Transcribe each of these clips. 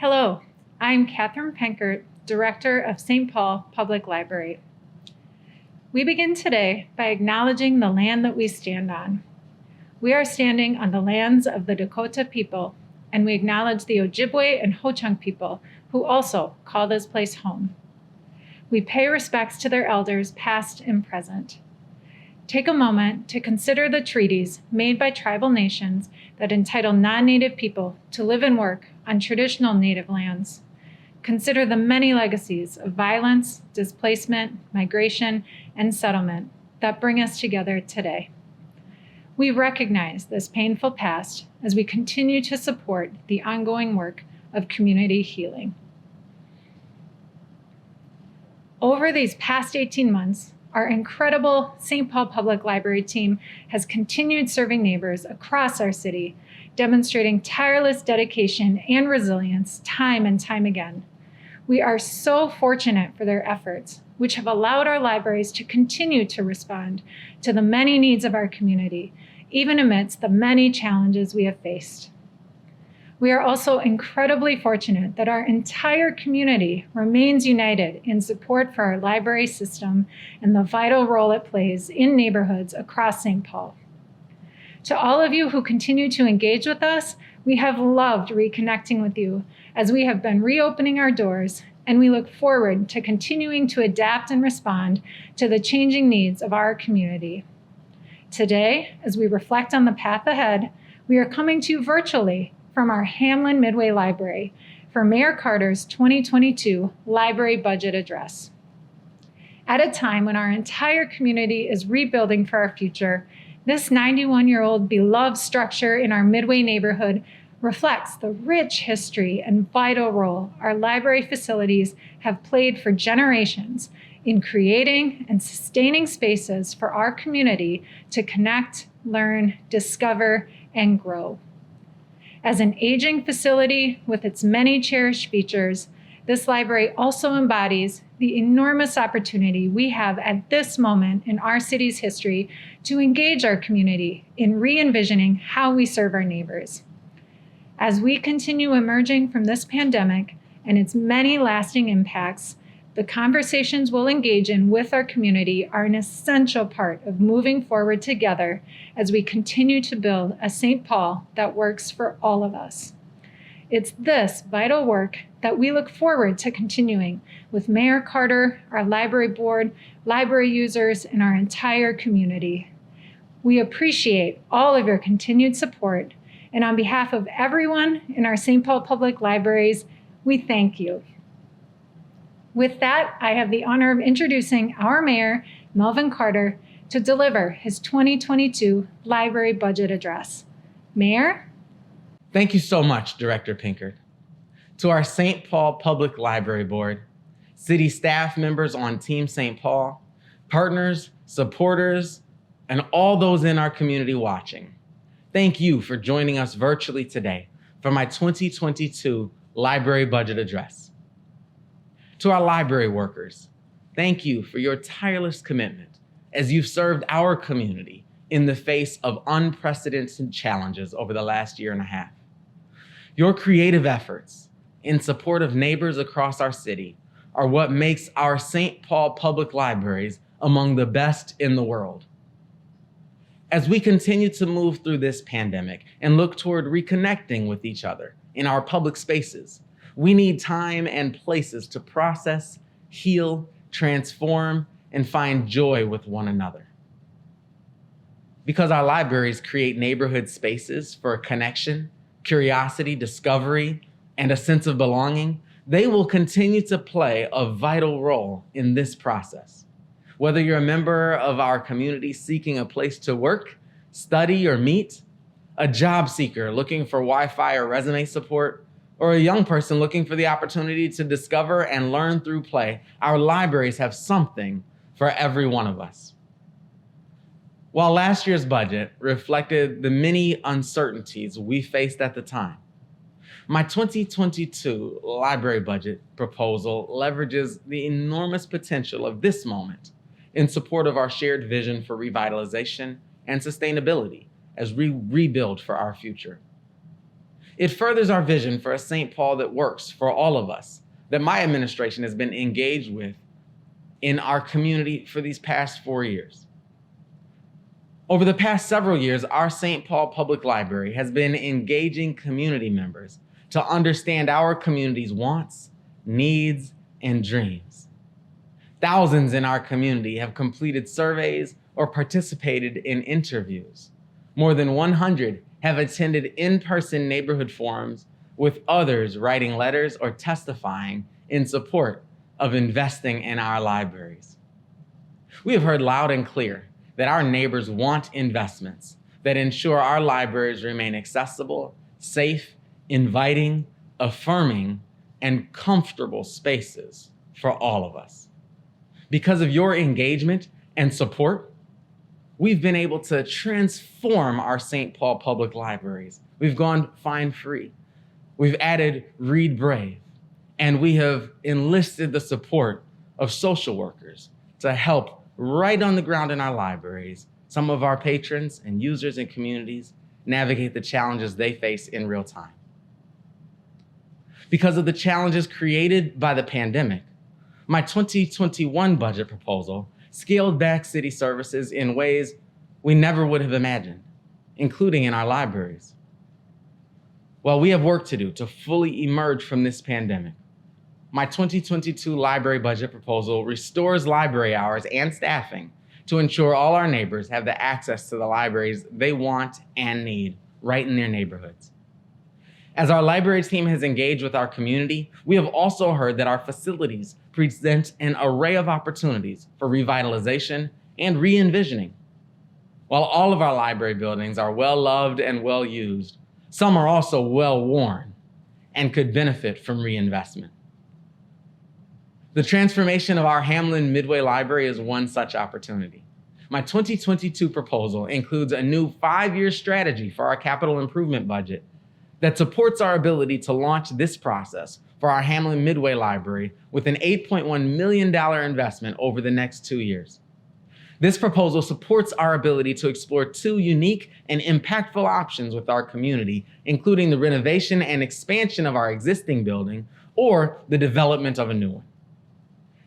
Hello, I'm Catherine Penkert, Director of St. Paul Public Library. We begin today by acknowledging the land that we stand on. We are standing on the lands of the Dakota people, and we acknowledge the Ojibwe and Ho-Chunk people who also call this place home. We pay respects to their elders past and present. Take a moment to consider the treaties made by tribal nations that entitle non-Native people to live and work on traditional Native lands. Consider the many legacies of violence, displacement, migration, and settlement that bring us together today. We recognize this painful past as we continue to support the ongoing work of community healing. Over these past 18 months, our incredible St. Paul Public Library team has continued serving neighbors across our city, demonstrating tireless dedication and resilience time and time again. We are so fortunate for their efforts, which have allowed our libraries to continue to respond to the many needs of our community, even amidst the many challenges we have faced. We are also incredibly fortunate that our entire community remains united in support for our library system and the vital role it plays in neighborhoods across St. Paul. To all of you who continue to engage with us, we have loved reconnecting with you as we have been reopening our doors, and we look forward to continuing to adapt and respond to the changing needs of our community. Today, as we reflect on the path ahead, we are coming to you virtually from our Hamlin Midway Library for Mayor Carter's 2022 Library Budget Address. At a time when our entire community is rebuilding for our future, this 91-year-old beloved structure in our Midway neighborhood reflects the rich history and vital role our library facilities have played for generations in creating and sustaining spaces for our community to connect, learn, discover, and grow. As an aging facility with its many cherished features, this library also embodies the enormous opportunity we have at this moment in our city's history to engage our community in re-envisioning how we serve our neighbors. As we continue emerging from this pandemic and its many lasting impacts, the conversations we'll engage in with our community are an essential part of moving forward together as we continue to build a St. Paul that works for all of us. It's this vital work that we look forward to continuing with Mayor Carter, our library board, library users, and our entire community. We appreciate all of your continued support, and on behalf of everyone in our St. Paul Public Libraries, we thank you. With that, I have the honor of introducing our mayor, Melvin Carter, to deliver his 2022 Library Budget Address. Mayor? Thank you so much, Director Penkert. To our St. Paul Public Library Board, city staff members on Team St. Paul, partners, supporters, and all those in our community watching, thank you for joining us virtually today for my 2022 Library Budget Address. To our library workers, thank you for your tireless commitment as you've served our community in the face of unprecedented challenges over the last year and a half. Your creative efforts in support of neighbors across our city are what makes our St. Paul Public Libraries among the best in the world. As we continue to move through this pandemic and look toward reconnecting with each other in our public spaces, we need time and places to process, heal, transform, and find joy with one another. Because our libraries create neighborhood spaces for connection, curiosity, discovery, and a sense of belonging, they will continue to play a vital role in this process. Whether you're a member of our community seeking a place to work, study, or meet, a job seeker looking for Wi-Fi or resume support, or a young person looking for the opportunity to discover and learn through play, our libraries have something for every one of us. While last year's budget reflected the many uncertainties we faced at the time, my 2022 library budget proposal leverages the enormous potential of this moment in support of our shared vision for revitalization and sustainability as we rebuild for our future. It furthers our vision for a St. Paul that works for all of us, that my administration has been engaged with in our community for these past 4 years. Over the past several years, our St. Paul Public Library has been engaging community members to understand our community's wants, needs, and dreams. Thousands in our community have completed surveys or participated in interviews. More than 100 have attended in-person neighborhood forums, with others writing letters or testifying in support of investing in our libraries. We have heard loud and clear that our neighbors want investments that ensure our libraries remain accessible, safe, inviting, affirming, and comfortable spaces for all of us. Because of your engagement and support, we've been able to transform our St. Paul Public Libraries. We've gone fine free. We've added Read Brave, and we have enlisted the support of social workers to help right on the ground in our libraries, some of our patrons and users and communities navigate the challenges they face in real time. Because of the challenges created by the pandemic, my 2021 budget proposal scaled back city services in ways we never would have imagined, including in our libraries. While we have work to do to fully emerge from this pandemic, my 2022 library budget proposal restores library hours and staffing to ensure all our neighbors have the access to the libraries they want and need right in their neighborhoods. As our library team has engaged with our community, we have also heard that our facilities present an array of opportunities for revitalization and re-envisioning. While all of our library buildings are well-loved and well-used, some are also well-worn and could benefit from reinvestment. The transformation of our Hamlin Midway Library is one such opportunity. My 2022 proposal includes a new 5-year strategy for our capital improvement budget that supports our ability to launch this process for our Hamlin Midway Library with an $8.1 million investment over the next 2 years. This proposal supports our ability to explore 2 unique and impactful options with our community, including the renovation and expansion of our existing building or the development of a new one.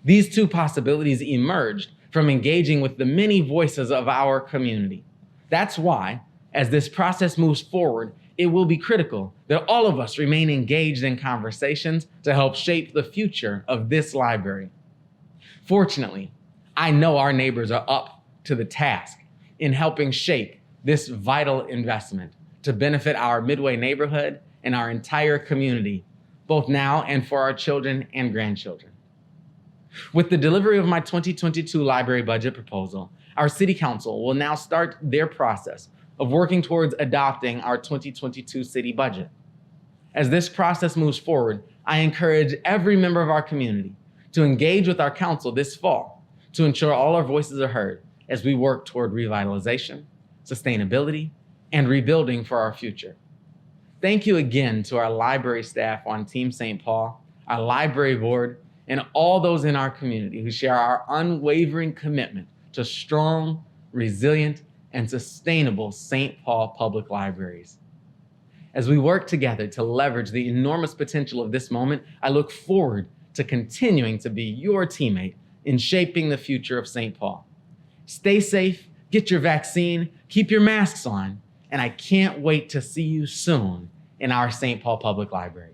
These 2 possibilities emerged from engaging with the many voices of our community. That's why, as this process moves forward, it will be critical that all of us remain engaged in conversations to help shape the future of this library. Fortunately, I know our neighbors are up to the task in helping shape this vital investment to benefit our Midway neighborhood and our entire community, both now and for our children and grandchildren. With the delivery of my 2022 library budget proposal, our City Council will now start their process of working towards adopting our 2022 city budget. As this process moves forward, I encourage every member of our community to engage with our council this fall to ensure all our voices are heard as we work toward revitalization, sustainability, and rebuilding for our future. Thank you again to our library staff on Team St. Paul, our library board, and all those in our community who share our unwavering commitment to strong, resilient, and sustainable St. Paul public libraries. As we work together to leverage the enormous potential of this moment, I look forward to continuing to be your teammate in shaping the future of St. Paul. Stay safe, get your vaccine, keep your masks on, and I can't wait to see you soon in our St. Paul Public Library.